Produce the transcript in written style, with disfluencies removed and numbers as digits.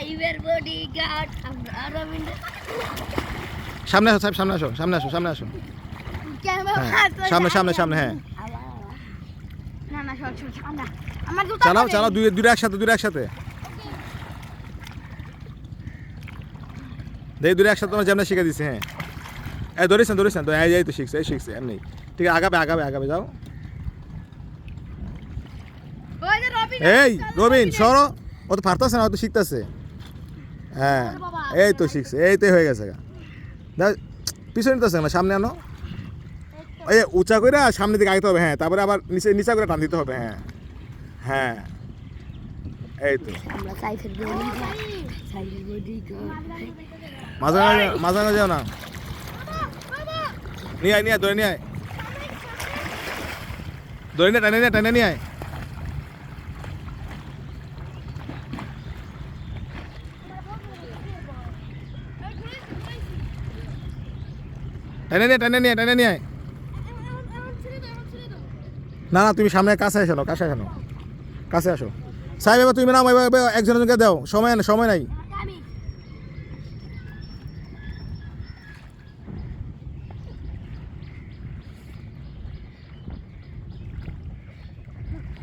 Cyber bodyguard আমরা রবীন্দ্র সামনে আসো সাহেব, সামনে আসো, সামনে আসো, সামনে আসো। হ্যাঁ, সামনে সামনে সামনে, হ্যাঁ। না না সর সর আমরা আমার জুতা চালাও চালাও, দুইটা একসাথে, দুইটা একসাথে। দুইটা একসাথে তোমার যেমন শিখে দিচ্ছে, হ্যাঁ। এই ধরিস না তো, এই তো শিখছে, এই শিখছে এমনি। ঠিক আছে, আগাবে আগাবে আগাবে যাও। ওই যে রবিন এই রবিন সরো, ও তো পারতেছে না, ও তো শিখতেছে। হ্যাঁ, এই তো শিখছে, এই তো হয়ে গেছে। দাও, পিছনে নিতেছে না, সামনে আনো। এই উঁচা করে সামনের দিকে আগাতে হবে, হ্যাঁ। তারপরে আবার নিচে নিচা করে টান দিতে হবে, হ্যাঁ হ্যাঁ। এই তো আমরা সাইবার বডিগার্ড মাঝে মাঝে মাঝে যাও না। নিয়ে আয়, নিয়ে আয়, ধরে নিয়ে আয়, ধরে নিয়ে টানে নিয়ে আয়। টানে নিয়ে আয়। না না, তুমি সামনে কাছে আসো, কাছে আসো, কাছে আসো। সাহেব এবার তুমি নাও, একজনকে দাও, সময় নাই।